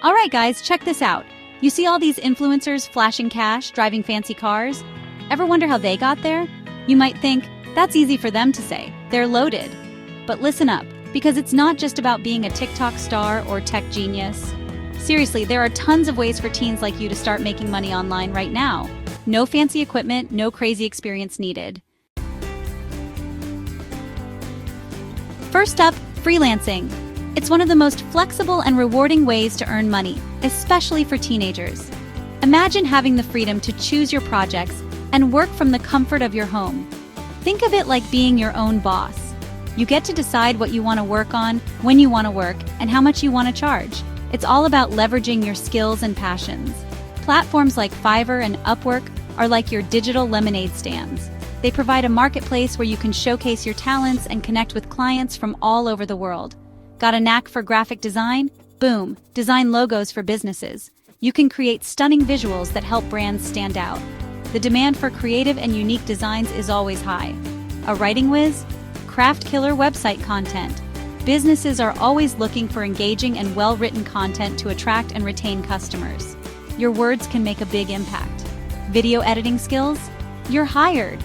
Alright guys, check this out. You see all these influencers flashing cash, driving fancy cars? Ever wonder how they got there? You might think, that's easy for them to say. They're loaded. But listen up, because it's not just about being a TikTok star or tech genius. Seriously, there are tons of ways for teens like you to start making money online right now. No fancy equipment, no crazy experience needed. First up, freelancing. It's one of the most flexible and rewarding ways to earn money, especially for teenagers. Imagine having the freedom to choose your projects and work from the comfort of your home. Think of it like being your own boss. You get to decide what you want to work on, when you want to work, and how much you want to charge. It's all about leveraging your skills and passions. Platforms like Fiverr and Upwork are like your digital lemonade stands. They provide a marketplace where you can showcase your talents and connect with clients from all over the world. Got a knack for graphic design? Boom, design logos for businesses. You can create stunning visuals that help brands stand out. The demand for creative and unique designs is always high. A writing whiz? Craft killer website content. Businesses are always looking for engaging and well-written content to attract and retain customers. Your words can make a big impact. Video editing skills? You're hired.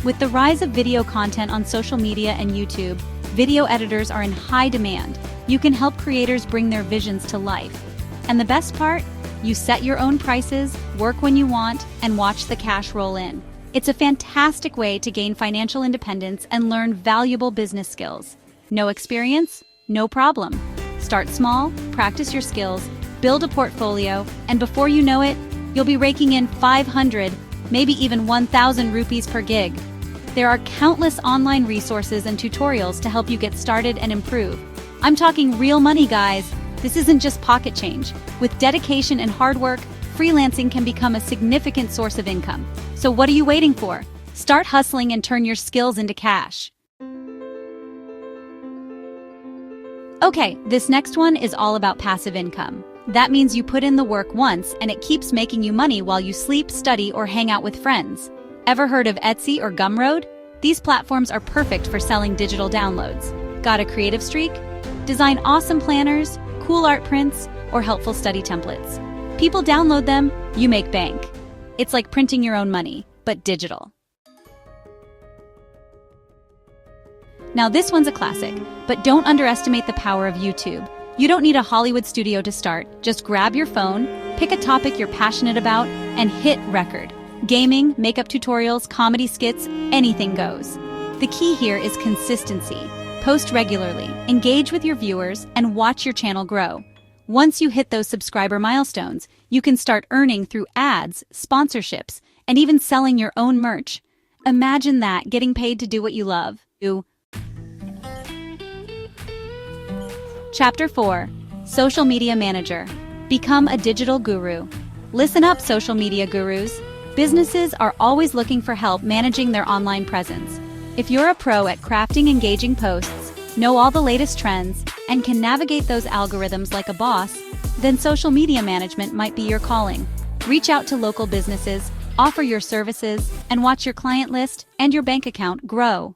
With the rise of video content on social media and YouTube, video editors are in high demand. You can help creators bring their visions to life. And the best part? You set your own prices, work when you want, and watch the cash roll in. It's a fantastic way to gain financial independence and learn valuable business skills. No experience? No problem. Start small, practice your skills, build a portfolio, and before you know it, you'll be raking in 500, maybe even 1,000 rupees per gig. There are countless online resources and tutorials to help you get started and improve. I'm talking real money, guys. This isn't just pocket change. With dedication and hard work, freelancing can become a significant source of income. So what are you waiting for? Start hustling and turn your skills into cash. Okay, this next one is all about passive income. That means you put in the work once and it keeps making you money while you sleep, study, or hang out with friends. Ever heard of Etsy or Gumroad? These platforms are perfect for selling digital downloads. Got a creative streak? Design awesome planners, cool art prints, or helpful study templates. People download them, you make bank. It's like printing your own money, but digital. Now this one's a classic, but don't underestimate the power of YouTube. You don't need a Hollywood studio to start. Just grab your phone, pick a topic you're passionate about, and hit record. Gaming, makeup tutorials, comedy skits, anything goes. The key here is consistency. Post regularly, engage with your viewers, and watch your channel grow. Once you hit those subscriber milestones, you can start earning through ads, sponsorships, and even selling your own merch. Imagine that, getting paid to do what you love. Chapter 4. Social Media Manager. Become a digital guru. Listen up, social media gurus. Businesses are always looking for help managing their online presence. If you're a pro at crafting engaging posts, know all the latest trends, and can navigate those algorithms like a boss, then social media management might be your calling. Reach out to local businesses, offer your services, and watch your client list and your bank account grow.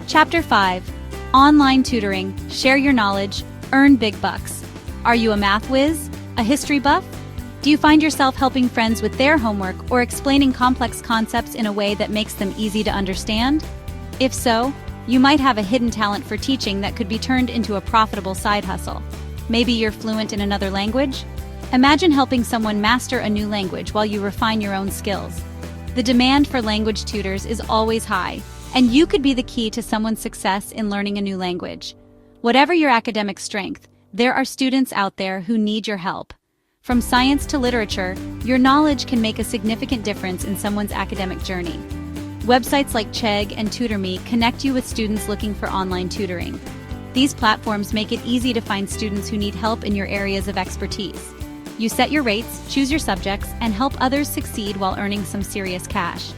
Chapter 5. Online tutoring. Share your knowledge, earn big bucks. Are you a math whiz? A history buff? Do you find yourself helping friends with their homework or explaining complex concepts in a way that makes them easy to understand? If so, you might have a hidden talent for teaching that could be turned into a profitable side hustle. Maybe you're fluent in another language? Imagine helping someone master a new language while you refine your own skills. The demand for language tutors is always high, and you could be the key to someone's success in learning a new language. Whatever your academic strength, there are students out there who need your help. From science to literature, your knowledge can make a significant difference in someone's academic journey. Websites like Chegg and TutorMe connect you with students looking for online tutoring. These platforms make it easy to find students who need help in your areas of expertise. You set your rates, choose your subjects, and help others succeed while earning some serious cash.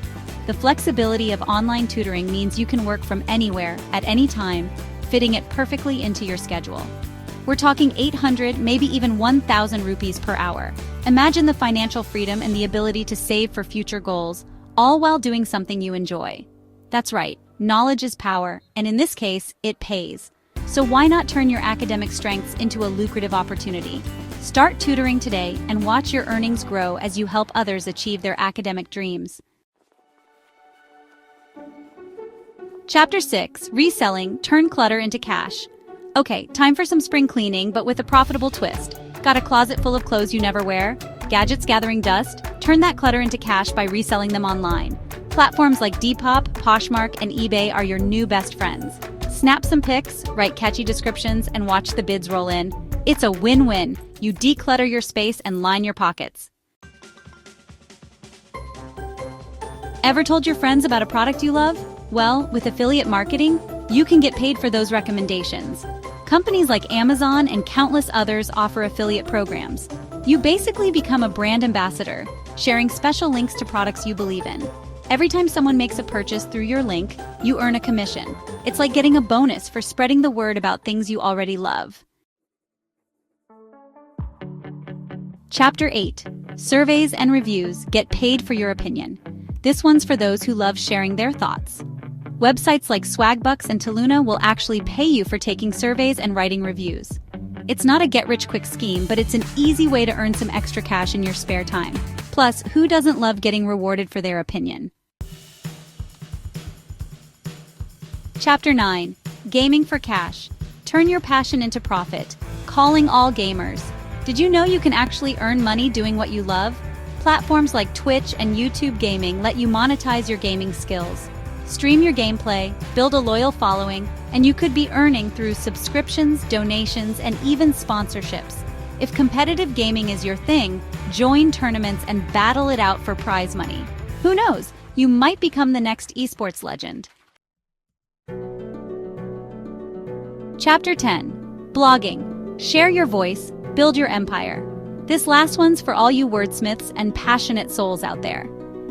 The flexibility of online tutoring means you can work from anywhere, at any time, fitting it perfectly into your schedule. We're talking 800, maybe even 1,000 rupees per hour. Imagine the financial freedom and the ability to save for future goals, all while doing something you enjoy. That's right, knowledge is power, and in this case, it pays. So why not turn your academic strengths into a lucrative opportunity? Start tutoring today and watch your earnings grow as you help others achieve their academic dreams. Chapter 6. Reselling. Turn clutter into cash. Okay, time for some spring cleaning, but with a profitable twist. Got a closet full of clothes you never wear? Gadgets gathering dust? Turn that clutter into cash by reselling them online. Platforms like Depop, Poshmark, and eBay are your new best friends. Snap some pics, write catchy descriptions, and watch the bids roll in. It's a win-win. You declutter your space and line your pockets. Ever told your friends about a product you love? Well, with affiliate marketing, you can get paid for those recommendations. Companies like Amazon and countless others offer affiliate programs. You basically become a brand ambassador, sharing special links to products you believe in. Every time someone makes a purchase through your link, you earn a commission. It's like getting a bonus for spreading the word about things you already love. Chapter 8. Surveys and reviews. Get paid for your opinion. This one's for those who love sharing their thoughts. Websites like Swagbucks and Taluna will actually pay you for taking surveys and writing reviews. It's not a get-rich-quick scheme, but it's an easy way to earn some extra cash in your spare time. Plus, who doesn't love getting rewarded for their opinion? Chapter 9. Gaming for cash. Turn your passion into profit. Calling all gamers. Did you know you can actually earn money doing what you love? Platforms like Twitch and YouTube Gaming let you monetize your gaming skills. Stream your gameplay, build a loyal following, and you could be earning through subscriptions, donations, and even sponsorships. If competitive gaming is your thing, join tournaments and battle it out for prize money. Who knows, you might become the next esports legend. Chapter 10. Blogging. Share your voice, build your empire. This last one's for all you wordsmiths and passionate souls out there.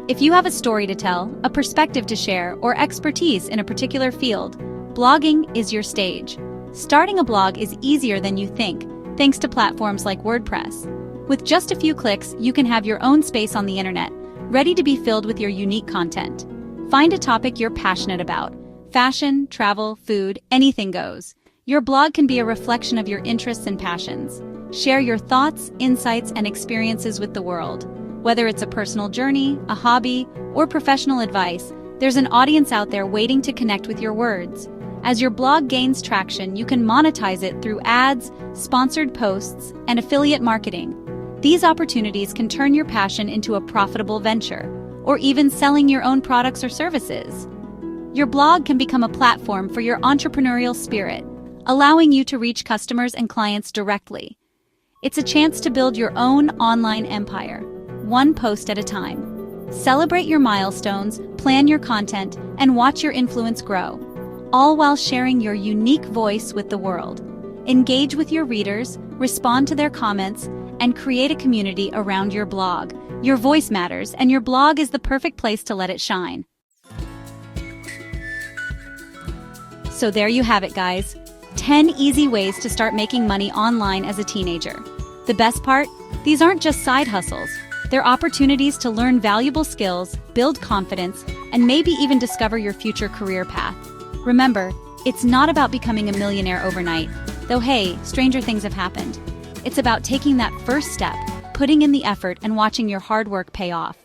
If you have a story to tell, a perspective to share, or expertise in a particular field, blogging is your stage. Starting a blog is easier than you think, thanks to platforms like WordPress. With just a few clicks, you can have your own space on the internet, ready to be filled with your unique content. Find a topic you're passionate about. Fashion, travel, food, anything goes. Your blog can be a reflection of your interests and passions. Share your thoughts, insights, and experiences with the world. Whether it's a personal journey, a hobby, or professional advice, there's an audience out there waiting to connect with your words. As your blog gains traction, you can monetize it through ads, sponsored posts, and affiliate marketing. These opportunities can turn your passion into a profitable venture, or even selling your own products or services. Your blog can become a platform for your entrepreneurial spirit, allowing you to reach customers and clients directly. It's a chance to build your own online empire, one post at a time. Celebrate your milestones, plan your content, and watch your influence grow, all while sharing your unique voice with the world. Engage with your readers, respond to their comments, and create a community around your blog. Your voice matters, and your blog is the perfect place to let it shine. So there you have it, guys. 10 easy ways to start making money online as a teenager. The best part? These aren't just side hustles. They're opportunities to learn valuable skills, build confidence, and maybe even discover your future career path. Remember, it's not about becoming a millionaire overnight, though hey, stranger things have happened. It's about taking that first step, putting in the effort, and watching your hard work pay off.